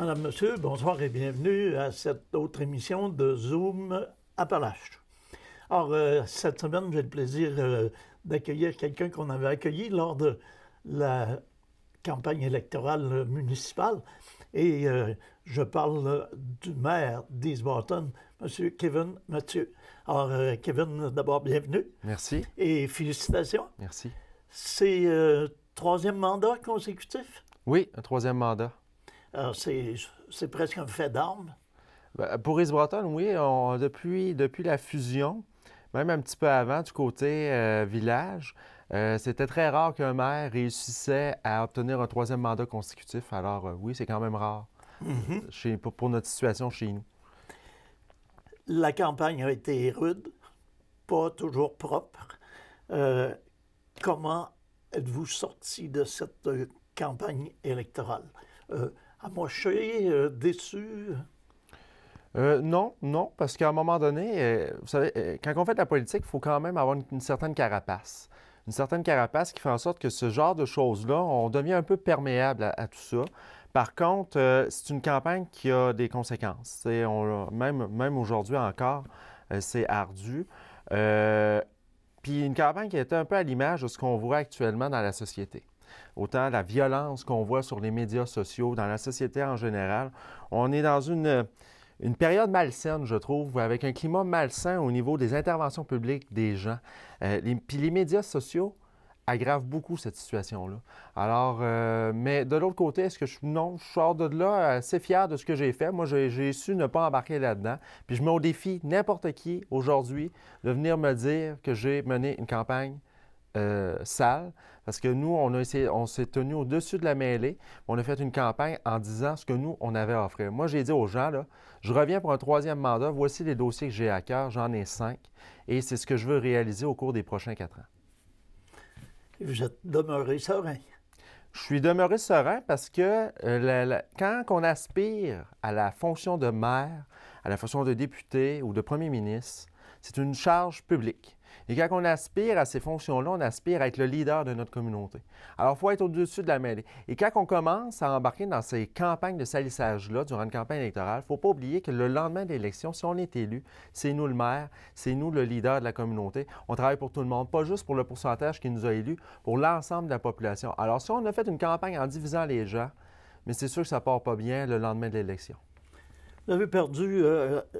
Madame, Monsieur, bonsoir et bienvenue à cette autre émission de Zoom Appalaches. Alors, cette semaine, j'ai le plaisir d'accueillir quelqu'un qu'on avait accueilli lors de la campagne électorale municipale. Et je parle du maire d'East Boston, M. Kevin Mathieu. Alors, Kevin, d'abord, bienvenue. Merci. Et félicitations. Merci. C'est troisième mandat consécutif? Oui, un troisième mandat. Alors, c'est presque un fait d'armes. Pour East Boston, oui, depuis la fusion, même un petit peu avant, du côté village, c'était très rare qu'un maire réussissait à obtenir un troisième mandat consécutif. Alors oui, c'est quand même rare pour notre situation chez nous. La campagne a été rude, pas toujours propre. Comment êtes-vous sorti de cette campagne électorale? Amoché, déçu? Non, parce qu'à un moment donné, vous savez, quand on fait de la politique, il faut quand même avoir une certaine carapace. Une certaine carapace qui fait en sorte que ce genre de choses-là, on devient un peu perméable à tout ça. Par contre, c'est une campagne qui a des conséquences. Même aujourd'hui encore, c'est ardu. Puis une campagne qui est un peu à l'image de ce qu'on voit actuellement dans la société. Autant la violence qu'on voit sur les médias sociaux, dans la société en général. On est dans une période malsaine, je trouve, avec un climat malsain au niveau des interventions publiques des gens. Puis les médias sociaux aggravent beaucoup cette situation-là. Alors, mais de l'autre côté, je sors de là assez fier de ce que j'ai fait. Moi, j'ai su ne pas embarquer là-dedans. Puis je mets au défi n'importe qui aujourd'hui de venir me dire que j'ai mené une campagne sale, parce que nous, on s'est tenu au-dessus de la mêlée. On a fait une campagne en disant ce que nous, on avait à offrir. Moi, j'ai dit aux gens, là, je reviens pour un troisième mandat, voici les dossiers que j'ai à cœur, j'en ai 5, et c'est ce que je veux réaliser au cours des prochains 4 ans. Vous êtes demeuré serein. Je suis demeuré serein parce que quand on aspire à la fonction de maire, à la fonction de député ou de premier ministre, c'est une charge publique. Et quand on aspire à ces fonctions-là, on aspire à être le leader de notre communauté. Alors, il faut être au-dessus de la mêlée. Et quand on commence à embarquer dans ces campagnes de salissage-là durant une campagne électorale, il ne faut pas oublier que le lendemain de l'élection, si on est élu, c'est nous le maire, c'est nous le leader de la communauté. On travaille pour tout le monde, pas juste pour le pourcentage qui nous a élus, pour l'ensemble de la population. Alors, si on a fait une campagne en divisant les gens, mais c'est sûr que ça ne part pas bien le lendemain de l'élection. Vous avez perdu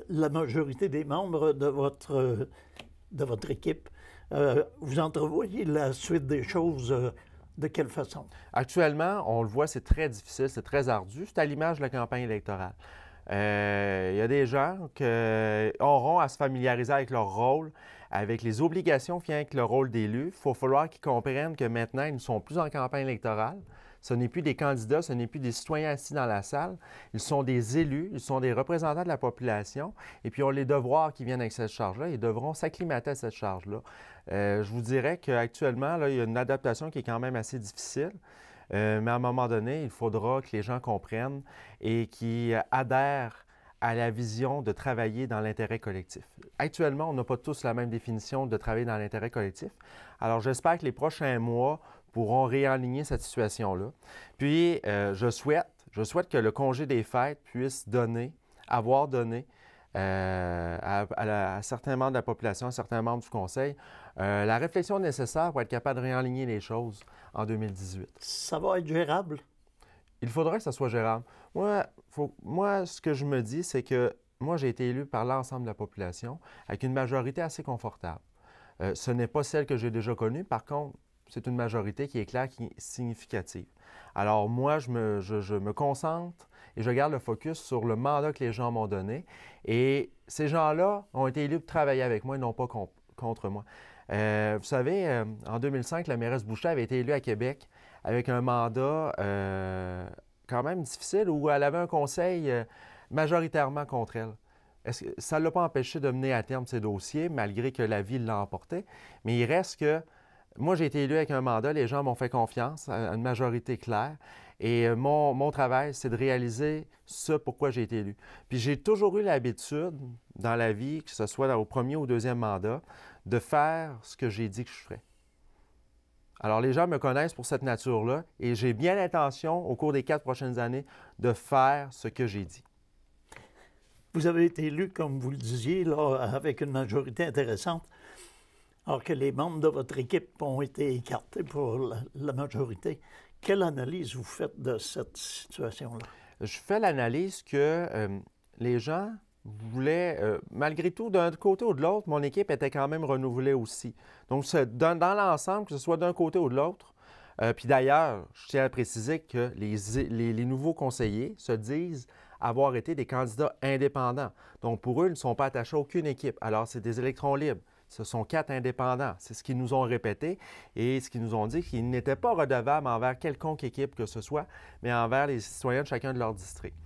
la majorité des membres de votre équipe. Vous entrevoyez la suite des choses de quelle façon? Actuellement, on le voit, c'est très difficile, c'est très ardu. C'est à l'image de la campagne électorale. Il y a des gens qui auront à se familiariser avec leur rôle, avec les obligations qui viennent avec le rôle d'élu. Il va falloir qu'ils comprennent que maintenant, ils ne sont plus en campagne électorale. Ce n'est plus des candidats, ce n'est plus des citoyens assis dans la salle. Ils sont des élus, ils sont des représentants de la population. Et puis, ils ont les devoirs qui viennent avec cette charge-là. Ils devront s'acclimater à cette charge-là. Je vous dirais qu'actuellement, il y a une adaptation qui est quand même assez difficile. Mais à un moment donné, il faudra que les gens comprennent et qu'ils adhèrent à la vision de travailler dans l'intérêt collectif. Actuellement, on n'a pas tous la même définition de travailler dans l'intérêt collectif. Alors, j'espère que les prochains mois pourront réaligner cette situation-là. Puis, je souhaite que le congé des fêtes puisse avoir donné à certains membres de la population, à certains membres du Conseil, la réflexion nécessaire pour être capable de réaligner les choses en 2018. Ça va être gérable? Il faudrait que ça soit gérable. Moi, ce que je me dis, c'est que moi, j'ai été élu par l'ensemble de la population avec une majorité assez confortable. Ce n'est pas celle que j'ai déjà connue. Par contre, c'est une majorité qui est claire, qui est significative. Alors moi, je me concentre et je garde le focus sur le mandat que les gens m'ont donné. Et ces gens-là ont été élus pour travailler avec moi et non pas contre moi. Vous savez, en 2005, la mairesse Boucher avait été élue à Québec avec un mandat quand même difficile où elle avait un conseil majoritairement contre elle. Ça ne l'a pas empêché de mener à terme ses dossiers, malgré que la ville l'a emporté. Mais il reste que moi, j'ai été élu avec un mandat, les gens m'ont fait confiance, à une majorité claire. Et mon travail, c'est de réaliser ce pourquoi j'ai été élu. Puis j'ai toujours eu l'habitude dans la vie, que ce soit au premier ou au deuxième mandat, de faire ce que j'ai dit que je ferais. Alors, les gens me connaissent pour cette nature-là et j'ai bien l'intention, au cours des 4 prochaines années, de faire ce que j'ai dit. Vous avez été élu, comme vous le disiez, là, avec une majorité intéressante, alors que les membres de votre équipe ont été écartés pour la majorité. Quelle analyse vous faites de cette situation-là? Je fais l'analyse que les gens voulaient, malgré tout, d'un côté ou de l'autre, mon équipe était quand même renouvelée aussi. Donc, dans l'ensemble, que ce soit d'un côté ou de l'autre, puis d'ailleurs, je tiens à préciser que les nouveaux conseillers se disent avoir été des candidats indépendants. Donc, pour eux, ils ne sont pas attachés à aucune équipe. Alors, c'est des électrons libres. Ce sont 4 indépendants. C'est ce qu'ils nous ont répété et ce qu'ils nous ont dit qu'ils n'étaient pas redevables envers quelconque équipe que ce soit, mais envers les citoyens de chacun de leur district.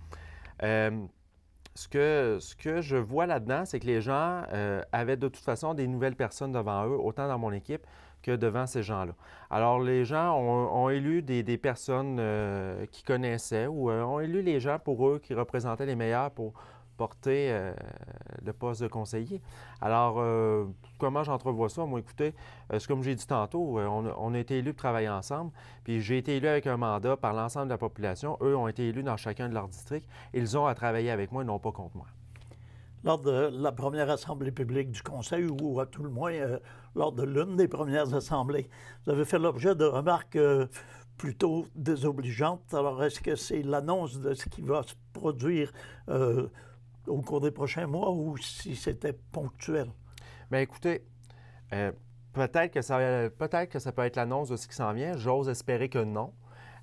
Ce que je vois là-dedans, c'est que les gens avaient de toute façon des nouvelles personnes devant eux, autant dans mon équipe que devant ces gens-là. Alors, les gens ont élu des personnes qu'ils connaissaient ou ont élu les gens pour eux qui représentaient les meilleurs pour porter le poste de conseiller. Alors, comment j'entrevois ça? Moi, écoutez, c'est comme j'ai dit tantôt, on a été élus pour travailler ensemble, puis j'ai été élu avec un mandat par l'ensemble de la population. Eux ont été élus dans chacun de leurs districts. Ils ont à travailler avec moi et non pas contre moi. Lors de la première assemblée publique du Conseil, ou à tout le moins lors de l'une des premières assemblées, vous avez fait l'objet de remarques plutôt désobligeantes. Alors, est-ce que c'est l'annonce de ce qui va se produire au cours des prochains mois ou si c'était ponctuel? Bien, écoutez, peut-être que ça peut être l'annonce de ce qui s'en vient. J'ose espérer que non.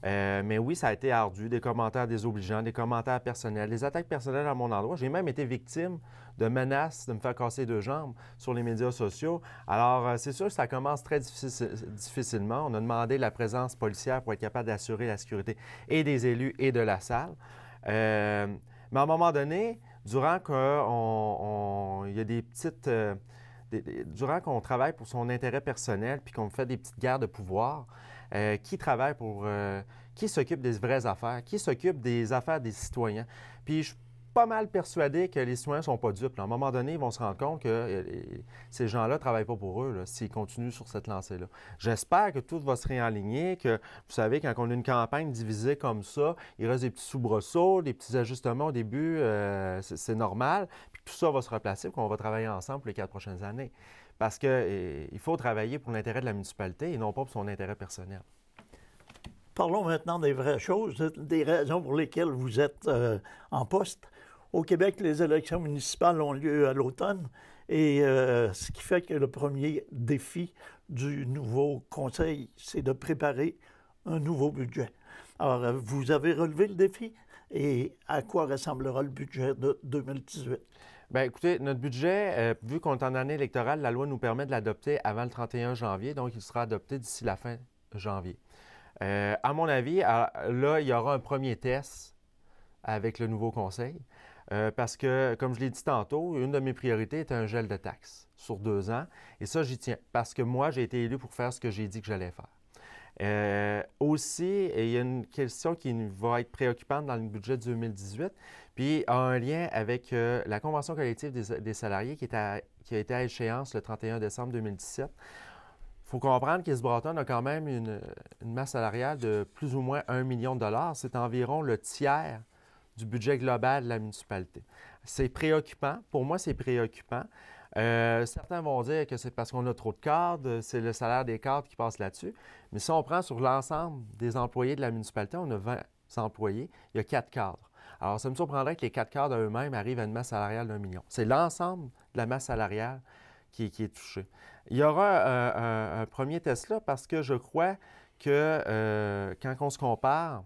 Mais oui, ça a été ardu, des commentaires désobligeants, des commentaires personnels, des attaques personnelles à mon endroit. J'ai même été victime de menaces de me faire casser 2 jambes sur les médias sociaux. Alors, c'est sûr que ça commence très difficilement. On a demandé la présence policière pour être capable d'assurer la sécurité et des élus et de la salle. Mais à un moment donné, durant il y a des petites... durant qu'on travaille pour son intérêt personnel puis qu'on fait des petites guerres de pouvoir, qui travaille pour... qui s'occupe des vraies affaires, qui s'occupe des affaires des citoyens. Puis je suis pas mal persuadé que les citoyens ne sont pas dupes. À un moment donné, ils vont se rendre compte que ces gens-là ne travaillent pas pour eux s'ils continuent sur cette lancée-là. J'espère que tout va se réaligner, que, vous savez, quand on a une campagne divisée comme ça, il reste des petits soubresauts, des petits ajustements au début, c'est normal, puis tout ça va se replacer, puis qu'on va travailler ensemble pour les 4 prochaines années. Parce qu'il faut travailler pour l'intérêt de la municipalité et non pas pour son intérêt personnel. Parlons maintenant des vraies choses, des raisons pour lesquelles vous êtes en poste. Au Québec, les élections municipales ont lieu à l'automne et ce qui fait que le premier défi du nouveau conseil, c'est de préparer un nouveau budget. Alors, vous avez relevé le défi et à quoi ressemblera le budget de 2018? Bien, écoutez, notre budget, vu qu'on est en année électorale, la loi nous permet de l'adopter avant le 31 janvier, donc il sera adopté d'ici la fin janvier. À mon avis, là, il y aura un premier test avec le nouveau conseil parce que, comme je l'ai dit tantôt, une de mes priorités est un gel de taxes sur 2 ans. Et ça, j'y tiens parce que moi, j'ai été élu pour faire ce que j'ai dit que j'allais faire. Aussi, il y a une question qui va être préoccupante dans le budget 2018, puis a un lien avec la convention collective des salariés qui a été à échéance le 31 décembre 2017. Il faut comprendre qu'East Broughton a quand même une masse salariale de plus ou moins 1 million de dollars. C'est environ le tiers du budget global de la municipalité. C'est préoccupant. Pour moi, c'est préoccupant. Certains vont dire que c'est parce qu'on a trop de cadres, c'est le salaire des cadres qui passe là-dessus. Mais si on prend sur l'ensemble des employés de la municipalité, on a 20 employés, il y a 4 cadres. Alors, ça me surprendrait que les 4 cadres eux-mêmes arrivent à une masse salariale d'1 million. C'est l'ensemble de la masse salariale qui est touchée. Il y aura un premier test là parce que je crois que quand on se compare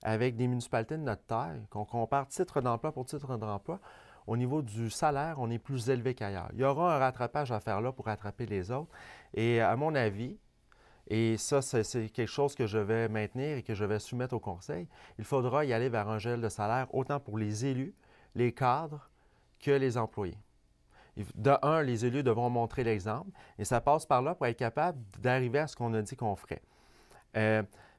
avec des municipalités de notre taille, qu'on compare titre d'emploi pour titre d'emploi, au niveau du salaire, on est plus élevé qu'ailleurs. Il y aura un rattrapage à faire là pour rattraper les autres. Et à mon avis, et ça, c'est quelque chose que je vais maintenir et que je vais soumettre au Conseil, il faudra y aller vers un gel de salaire autant pour les élus, les cadres que les employés. De un, les élus devront montrer l'exemple et ça passe par là pour être capable d'arriver à ce qu'on a dit qu'on ferait.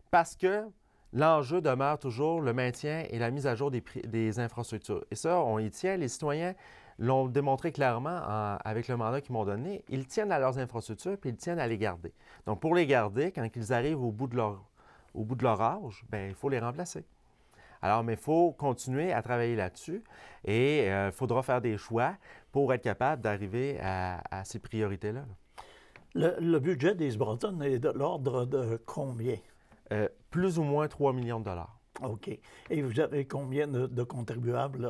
Parce que l'enjeu demeure toujours le maintien et la mise à jour des infrastructures. Et ça, on y tient. Les citoyens l'ont démontré clairement avec le mandat qu'ils m'ont donné. Ils tiennent à leurs infrastructures puis ils tiennent à les garder. Donc, pour les garder, quand ils arrivent au bout de leur âge, bien, il faut les remplacer. Alors, mais il faut continuer à travailler là-dessus et il faudra faire des choix pour être capable d'arriver à ces priorités-là. Le budget d'East Broughton est de l'ordre de combien? Plus ou moins 3 millions de dollars. OK. Et vous avez combien de contribuables?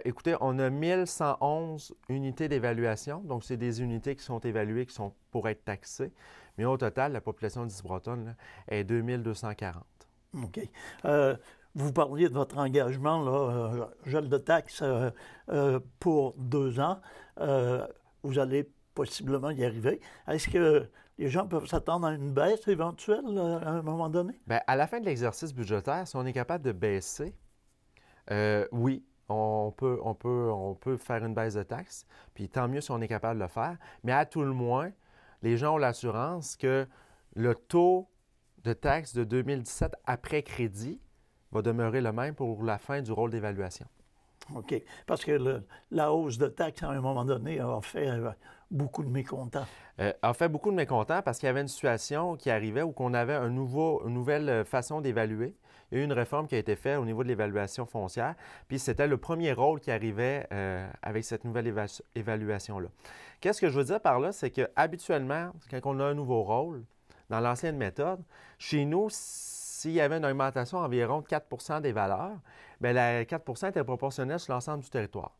Écoutez, on a 1111 unités d'évaluation. Donc, c'est des unités qui sont évaluées, qui sont pour être taxées. Mais au total, la population d'East Broughton là, est 2240. OK. Vous parliez de votre engagement, là, gel de taxes pour 2 ans. Vous allez possiblement y arriver. Est-ce que les gens peuvent s'attendre à une baisse éventuelle à un moment donné? Bien, à la fin de l'exercice budgétaire, si on est capable de baisser, oui, on peut faire une baisse de taxes, puis tant mieux si on est capable de le faire. Mais à tout le moins, les gens ont l'assurance que le taux de taxe de 2017 après crédit va demeurer le même pour la fin du rôle d'évaluation. OK. Parce que la hausse de taxes, à un moment donné, a fait beaucoup de mécontents. A fait beaucoup de mécontents parce qu'il y avait une situation qui arrivait où on avait une nouvelle façon d'évaluer. Il y a eu une réforme qui a été faite au niveau de l'évaluation foncière, puis c'était le premier rôle qui arrivait avec cette nouvelle évaluation-là. Qu'est-ce que je veux dire par là? C'est qu'habituellement, quand on a un nouveau rôle, dans l'ancienne méthode, chez nous, s'il y avait une augmentation environ de 4 des valeurs, bien, la 4 était proportionnelle sur l'ensemble du territoire.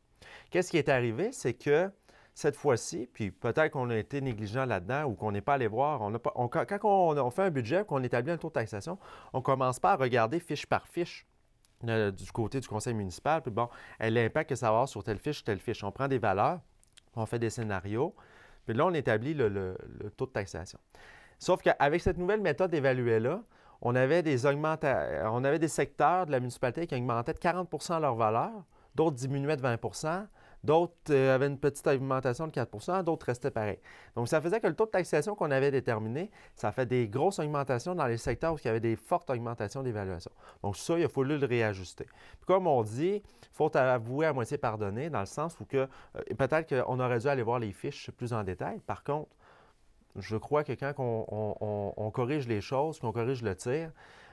Qu'est-ce qui est arrivé? C'est que cette fois-ci, puis peut-être qu'on a été négligent là-dedans ou qu'on n'est pas allé voir, quand on fait un budget, qu'on établit un taux de taxation, on ne commence pas à regarder fiche par fiche du côté du conseil municipal, puis bon, l'impact que ça va avoir sur telle fiche, telle fiche. On prend des valeurs, on fait des scénarios, puis là, on établit le taux de taxation. Sauf qu'avec cette nouvelle méthode d'évaluer-là, on avait des secteurs de la municipalité qui augmentaient de 40 leur valeur, d'autres diminuaient de 20 d'autres avaient une petite augmentation de 4 d'autres restaient pareils. Donc, ça faisait que le taux de taxation qu'on avait déterminé, ça fait des grosses augmentations dans les secteurs où il y avait des fortes augmentations d'évaluation. Donc, ça, il a fallu le réajuster. Puis, comme on dit, il faut avouer à moitié pardonner, dans le sens où peut-être qu'on aurait dû aller voir les fiches plus en détail. Par contre, je crois que quand on corrige les choses, qu'on corrige le tir,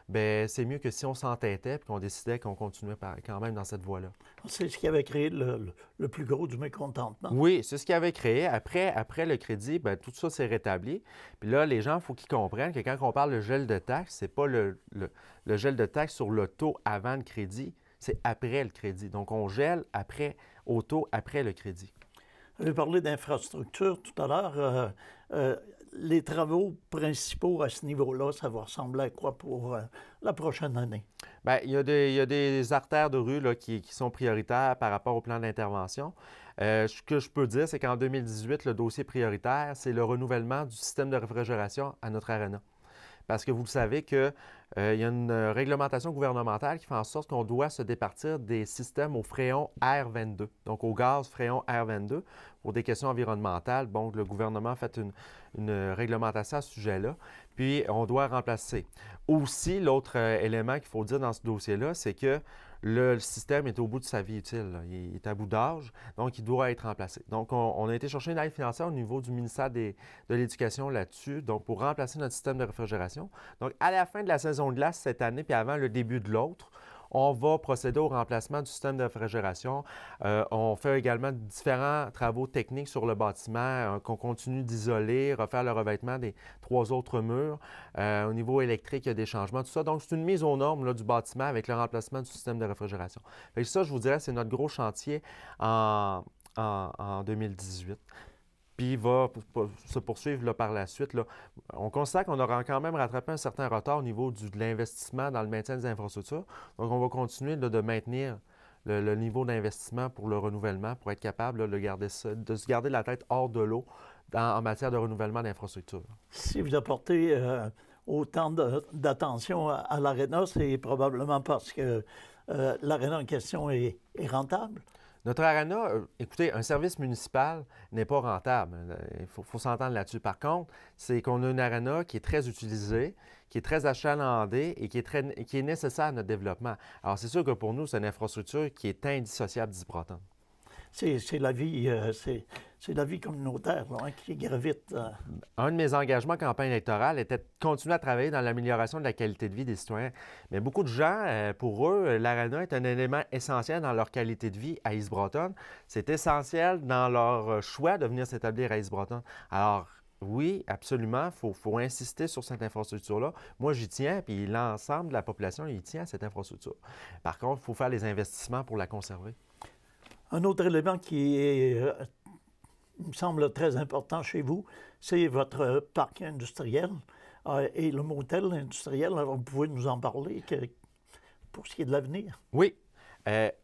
bien, c'est mieux que si on s'entêtait et qu'on décidait qu'on continuait quand même dans cette voie-là. C'est ce qui avait créé le plus gros du mécontentement. Oui, c'est ce qui avait créé. Après le crédit, bien, tout ça s'est rétabli. Puis là, les gens, il faut qu'ils comprennent que quand on parle de gel de taxe, ce n'est pas le gel de taxe sur le taux avant le crédit, c'est après le crédit. Donc, on gèle au taux après le crédit. Vous avez parlé d'infrastructure tout à l'heure. Les travaux principaux à ce niveau-là, ça va ressembler à quoi pour la prochaine année? Bien, il y a des artères de rue là, qui sont prioritaires par rapport au plan d'intervention. Ce que je peux dire, c'est qu'en 2018, le dossier prioritaire, c'est le renouvellement du système de réfrigération à notre aréna. Parce que vous le savez qu'il y a une réglementation gouvernementale qui fait en sorte qu'on doit se départir des systèmes au fréon R22, donc au gaz fréon R22, pour des questions environnementales. Bon, le gouvernement a fait une réglementation à ce sujet-là, puis on doit remplacer. Aussi, l'autre élément qu'il faut dire dans ce dossier-là, c'est que le système est au bout de sa vie utile. Là. Il est à bout d'âge, donc il doit être remplacé. Donc, on a été chercher une aide financière au niveau du ministère de l'Éducation là-dessus, donc pour remplacer notre système de réfrigération. Donc, à la fin de la saison de glace cette année, puis avant le début de l'autre, on va procéder au remplacement du système de réfrigération. On fait également différents travaux techniques sur le bâtiment qu'on continue d'isoler, refaire le revêtement des 3 autres murs. Au niveau électrique, il y a des changements, tout ça. Donc, c'est une mise aux normes là, du bâtiment avec le remplacement du système de réfrigération. Fait que ça, je vous dirais, c'est notre gros chantier en 2018. Puis il va se poursuivre là, par la suite. Là. On constate qu'on aura quand même rattrapé un certain retard au niveau de l'investissement dans le maintien des infrastructures. Donc, on va continuer là, de maintenir le niveau d'investissement pour le renouvellement, pour être capable là, de se garder la tête hors de l'eau en matière de renouvellement d'infrastructures. Si vous apportez autant d'attention à l'aréna, c'est probablement parce que l'aréna en question est rentable. Notre aréna, écoutez, un service municipal n'est pas rentable. Il faut s'entendre là-dessus. Par contre, c'est qu'on a une aréna qui est très utilisée, qui est très achalandée et qui est nécessaire à notre développement. Alors, c'est sûr que pour nous, c'est une infrastructure qui est indissociable d'East Broughton. c'est la vie, c'est la vie communautaire là, hein, qui gravite. Un de mes engagements en campagne électorale était de continuer à travailler dans l'amélioration de la qualité de vie des citoyens. Mais beaucoup de gens, pour eux, l'Arena est un élément essentiel dans leur qualité de vie à East Broughton. C'est essentiel dans leur choix de venir s'établir à East Broughton. Alors, oui, absolument, il faut insister sur cette infrastructure-là. Moi, j'y tiens, puis l'ensemble de la population y tient à cette infrastructure. Par contre, il faut faire les investissements pour la conserver. Un autre élément qui est, me semble très important chez vous, c'est votre parc industriel et le motel industriel. Alors, vous pouvez nous en parler pour ce qui est de l'avenir? Oui.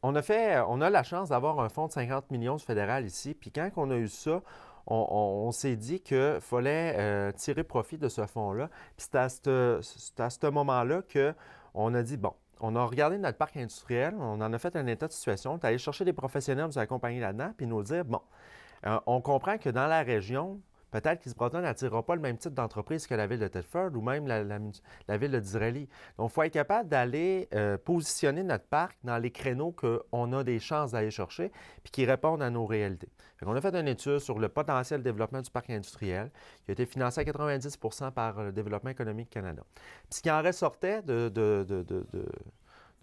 On a la chance d'avoir un fonds de 50 millions du fédéral ici, puis quand on a eu ça, on s'est dit qu'il fallait tirer profit de ce fonds-là. Puis c'est à ce moment-là qu'on a dit, bon, on a regardé notre parc industriel, on en a fait un état de situation, on est allé chercher des professionnels, nous accompagner là-dedans, puis nous dire, bon, on comprend que dans la région, peut-être qu'East Broughton n'attirera pas le même type d'entreprise que la ville de Thetford ou même la ville de Disraeli. Donc, il faut être capable d'aller positionner notre parc dans les créneaux qu'on a des chances d'aller chercher puis qui répondent à nos réalités. On a fait une étude sur le potentiel de développement du parc industriel qui a été financé à 90 par le Développement économique Canada. Puis, ce qui en ressortait de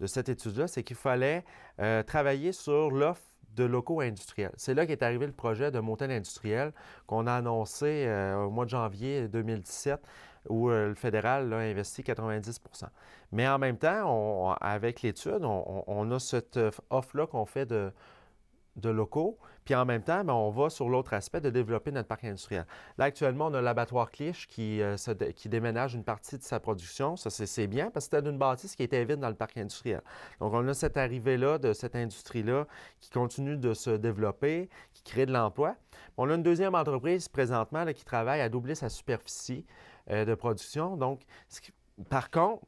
cette étude-là, c'est qu'il fallait travailler sur l'offre de locaux industriels. C'est là qu'est arrivé le projet de motel industriel qu'on a annoncé au mois de janvier 2017, où le fédéral a investi 90 %. Mais en même temps, avec l'étude, on a cette offre-là qu'on fait de locaux, puis en même temps, bien, on va sur l'autre aspect de développer notre parc industriel. Là, actuellement, on a l'abattoir Clich qui déménage une partie de sa production. Ça, c'est bien parce que c'était une bâtisse qui était vide dans le parc industriel. Donc, on a cette arrivée-là de cette industrie-là qui continue de se développer, qui crée de l'emploi. On a une deuxième entreprise présentement là, qui travaille à doubler sa superficie de production. Donc, par contre,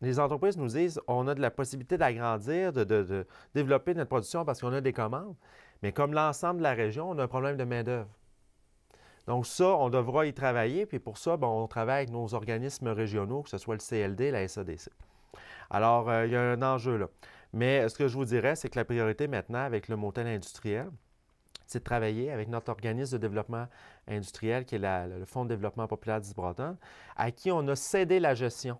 les entreprises nous disent on a de la possibilité d'agrandir, de développer notre production parce qu'on a des commandes. Mais comme l'ensemble de la région, on a un problème de main-d'œuvre. Donc ça, on devra y travailler. Puis pour ça, bien, on travaille avec nos organismes régionaux, que ce soit le CLD, la SADC. Alors, il y a un enjeu là. Mais ce que je vous dirais, c'est que la priorité maintenant avec le motel industriel, c'est de travailler avec notre organisme de développement industriel, qui est le Fonds de développement populaire d'East Broughton, à qui on a cédé la gestion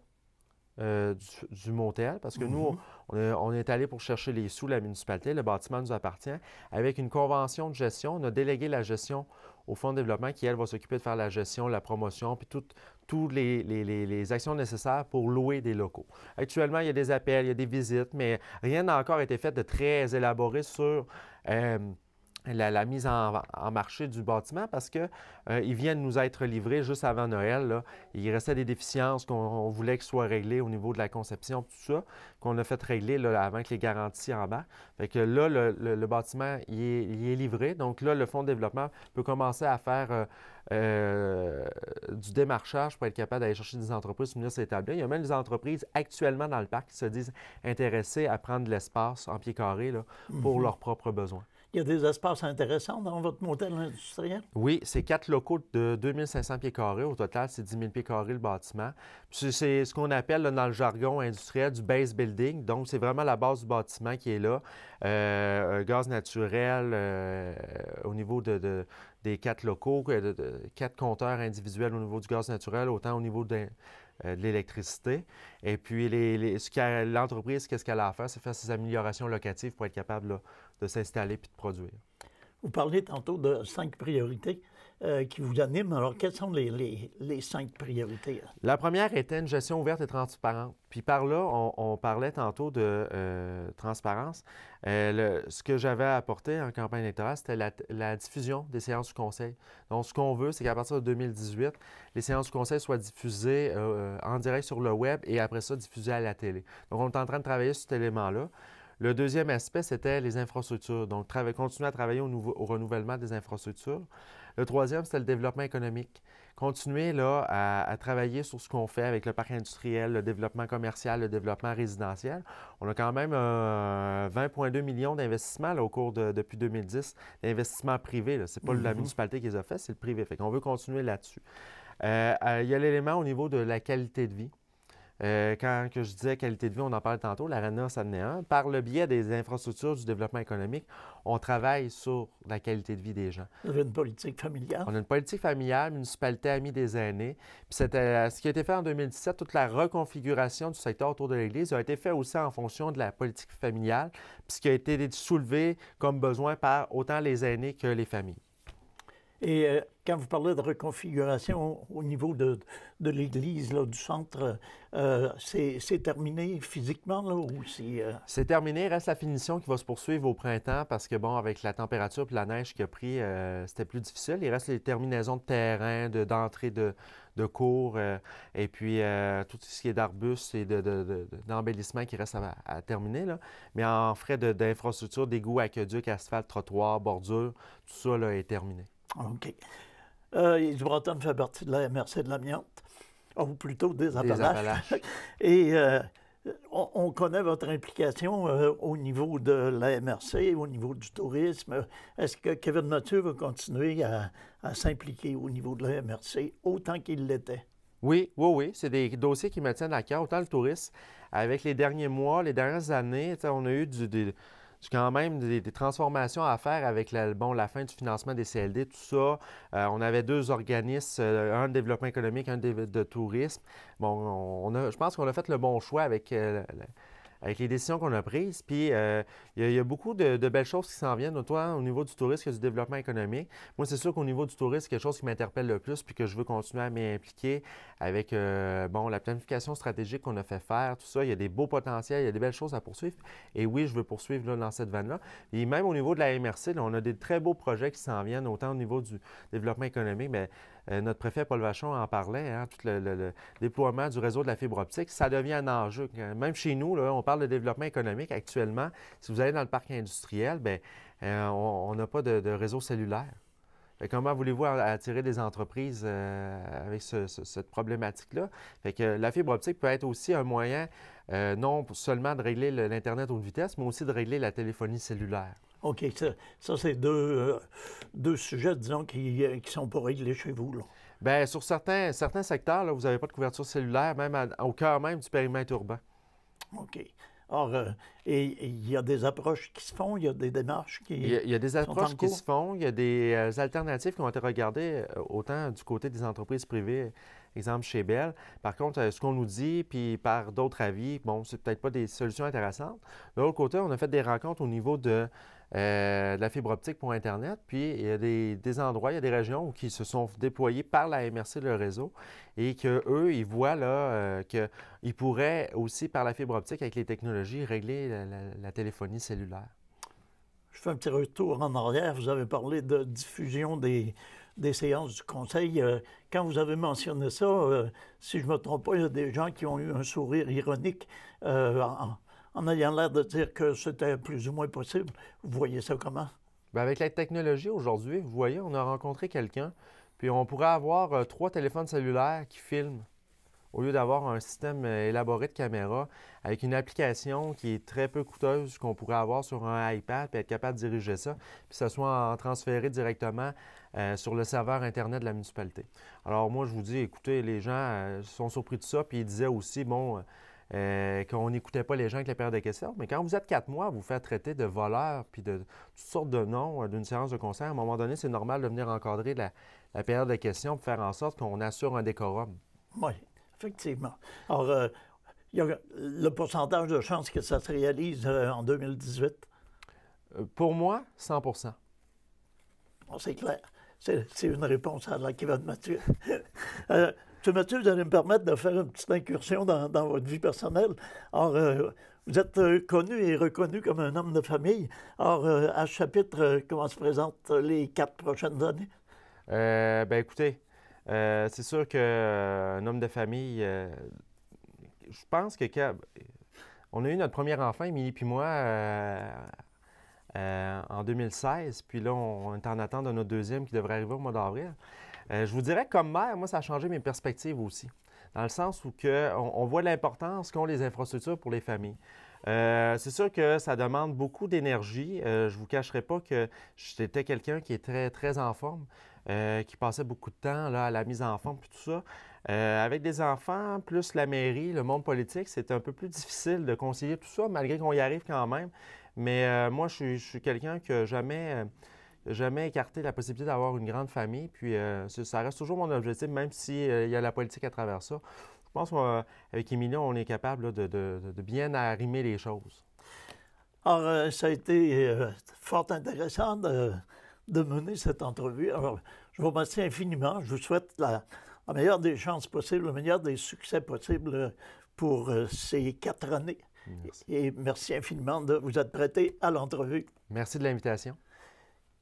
du motel, parce que nous, on est allé pour chercher les sous la municipalité, le bâtiment nous appartient. Avec une convention de gestion, on a délégué la gestion au Fonds de développement qui, elle, va s'occuper de faire la gestion, la promotion, puis toutes les actions nécessaires pour louer des locaux. Actuellement, il y a des appels, il y a des visites, mais rien n'a encore été fait de très élaboré sur la mise en marché du bâtiment parce qu'il vient de nous être livré juste avant Noël. Là. Il restait des déficiences qu'on voulait qu'elles soient réglées au niveau de la conception, tout ça, qu'on a fait régler là, avant que les garanties embarquent. Fait que là, le bâtiment, il est livré. Donc là, le Fonds de développement peut commencer à faire du démarchage pour être capable d'aller chercher des entreprises pour venir s'établir. Il y a même des entreprises actuellement dans le parc qui se disent intéressées à prendre de l'espace en pieds carrés là, pour leurs propres besoins. Il y a des espaces intéressants dans votre motel industriel? Oui, c'est 4 locaux de 2500 pieds carrés. Au total, c'est 10 000 pieds carrés le bâtiment. Puis c'est ce qu'on appelle là, dans le jargon industriel du base building. Donc, c'est vraiment la base du bâtiment qui est là. Un gaz naturel au niveau des 4 locaux, 4 compteurs individuels au niveau du gaz naturel, autant au niveau de l'électricité. Et puis, l'entreprise, qu'est-ce qu'elle a à faire? C'est faire ses améliorations locatives pour être capable là, de s'installer puis de produire. Vous parlez tantôt de 5 priorités qui vous animent. Alors, quelles sont les 5 priorités? La première était une gestion ouverte et transparente. Puis par là, on parlait tantôt de transparence. Ce que j'avais apporté en campagne électorale, c'était la diffusion des séances du Conseil. Donc, ce qu'on veut, c'est qu'à partir de 2018, les séances du Conseil soient diffusées en direct sur le web et après ça, diffusées à la télé. Donc, on est en train de travailler sur cet élément-là. Le deuxième aspect, c'était les infrastructures. Donc, continuer à travailler au renouvellement des infrastructures. Le troisième, c'était le développement économique. Continuer là, à travailler sur ce qu'on fait avec le parc industriel, le développement commercial, le développement résidentiel. On a quand même 20,2 millions d'investissements au cours depuis 2010, d'investissements privés. Ce n'est pas la municipalité qui les a fait, c'est le privé. Fait qu'on veut continuer là-dessus. Il y a l'élément au niveau de la qualité de vie. Quand que je disais qualité de vie, on en parlait tantôt, l'ARENA, ça en est un. Par le biais des infrastructures du développement économique, on travaille sur la qualité de vie des gens. Vous avez une politique familiale? On a une politique familiale, municipalité amie des aînés. Puis c'était ce qui a été fait en 2017, toute la reconfiguration du secteur autour de l'Église a été fait aussi en fonction de la politique familiale, puis ce qui a été soulevé comme besoin par autant les aînés que les familles. Et quand vous parlez de reconfiguration au niveau de l'Église, là, du centre, c'est terminé physiquement, là, ou c'est... C'est terminé. Il reste la finition qui va se poursuivre au printemps parce que, bon, avec la température et la neige qui a pris, c'était plus difficile. Il reste les terminaisons de terrain, d'entrée de cours, et puis tout ce qui est d'arbustes et d'embellissement qui reste à terminer, là. Mais en frais d'infrastructure, d'égouts, aqueducs, asphalte, trottoir, bordure, tout ça là, est terminé. OK. Hydro-Bretonne fait partie de la MRC de l'amiante, ou plutôt des Appalaches. Et on connaît votre implication au niveau de la MRC, au niveau du tourisme. Est-ce que Kevin Mathieu va continuer à s'impliquer au niveau de la MRC autant qu'il l'était? Oui, oui, oui. C'est des dossiers qui me tiennent à cœur, autant le tourisme. Avec les derniers mois, les dernières années, on a eu quand même des transformations à faire avec la fin du financement des CLD, tout ça. On avait deux organismes, un de développement économique, un de tourisme. Bon, je pense qu'on a fait le bon choix avec les décisions qu'on a prises. Puis, il y a beaucoup de belles choses qui s'en viennent, autant au niveau du tourisme que du développement économique. Moi, c'est sûr qu'au niveau du tourisme, c'est quelque chose qui m'interpelle le plus puis que je veux continuer à m'impliquer avec la planification stratégique qu'on a fait faire, tout ça. Il y a des beaux potentiels, il y a des belles choses à poursuivre. Et oui, je veux poursuivre là, dans cette veine-là. Et même au niveau de la MRC, là, on a des très beaux projets qui s'en viennent, autant au niveau du développement économique, mais notre préfet Paul Vachon en parlait, hein, tout le déploiement du réseau de la fibre optique, ça devient un enjeu. Même chez nous, là, on parle de développement économique actuellement. Si vous allez dans le parc industriel, bien, on n'a pas de réseau cellulaire. Comment voulez-vous attirer des entreprises avec cette problématique-là? Fait que la fibre optique peut être aussi un moyen non seulement de régler l'Internet haute vitesse, mais aussi de régler la téléphonie cellulaire. OK, ça c'est deux sujets, disons, qui sont pas réglés chez vous, là. Bien, sur certains secteurs, là, vous n'avez pas de couverture cellulaire, même au cœur même du périmètre urbain. OK. Or, et il y a des approches qui se font, il y a des démarches qui Il y a des approches qui cours. se font, il y a des alternatives qui ont été regardées autant du côté des entreprises privées, exemple chez Bell. Par contre, ce qu'on nous dit, puis par d'autres avis, bon, c'est peut-être pas des solutions intéressantes. De l'autre côté, on a fait des rencontres au niveau de la fibre optique pour Internet, puis il y a des endroits, il y a des régions qui se sont déployées par la MRC, le réseau, et qu'eux, ils voient là qu'ils pourraient aussi, par la fibre optique, avec les technologies, régler la téléphonie cellulaire. Je fais un petit retour en arrière. Vous avez parlé de diffusion des séances du Conseil. Quand vous avez mentionné ça, si je ne me trompe pas, il y a des gens qui ont eu un sourire ironique en ayant l'air de dire que c'était plus ou moins possible. Vous voyez ça comment? Bien, avec la technologie aujourd'hui, vous voyez, on a rencontré quelqu'un, puis on pourrait avoir 3 téléphones cellulaires qui filment, au lieu d'avoir un système élaboré de caméra, avec une application qui est très peu coûteuse, qu'on pourrait avoir sur un iPad, puis être capable de diriger ça, puis ça soit transféré directement sur le serveur Internet de la municipalité. Alors moi, je vous dis, écoutez, les gens sont surpris de ça, puis ils disaient aussi, bon, qu'on n'écoutait pas les gens avec la période de questions. Mais quand vous êtes 4 mois, vous faites traiter de voleurs puis de toutes sortes de noms d'une séance de conseil. À un moment donné, c'est normal de venir encadrer la période de questions pour faire en sorte qu'on assure un décorum. Oui, effectivement. Alors, il y a le pourcentage de chances que ça se réalise en 2018? Pour moi, 100 % Bon, c'est clair. C'est une réponse à la Kevin Mathieu. M. Mathieu, vous allez me permettre de faire une petite incursion dans votre vie personnelle. Alors, vous êtes connu et reconnu comme un homme de famille. Alors, à ce chapitre, comment se présentent les 4 prochaines années? Bien, écoutez, c'est sûr qu'un homme de famille, je pense que on a eu notre premier enfant, Émilie puis moi, en 2016. Puis là, on est en attente de notre deuxième qui devrait arriver au mois d'avril. Je vous dirais que comme mère, moi, ça a changé mes perspectives aussi, dans le sens où on voit l'importance qu'ont les infrastructures pour les familles. C'est sûr que ça demande beaucoup d'énergie. Je ne vous cacherai pas que j'étais quelqu'un qui est très, très en forme, qui passait beaucoup de temps là, à la mise en forme et tout ça. Avec des enfants, plus la mairie, le monde politique, c'est un peu plus difficile de concilier tout ça, malgré qu'on y arrive quand même. Mais moi, je suis quelqu'un qui n'a jamais écarté la possibilité d'avoir une grande famille. Puis ça reste toujours mon objectif, même s'il y a la politique à travers ça. Je pense qu'avec Émilie, on est capable là, de bien arrimer les choses. Alors, ça a été fort intéressant de mener cette entrevue. Alors, je vous remercie infiniment. Je vous souhaite la meilleure des chances possibles, le meilleur des succès possibles pour ces 4 années. Merci. Et merci infiniment de vous être prêté à l'entrevue. Merci de l'invitation.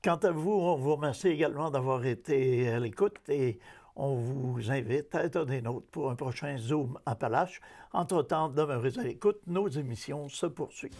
Quant à vous, on vous remercie également d'avoir été à l'écoute et on vous invite à être des nôtres pour un prochain Zoom Appalaches. Entre-temps, demeurez à l'écoute, nos émissions se poursuivent.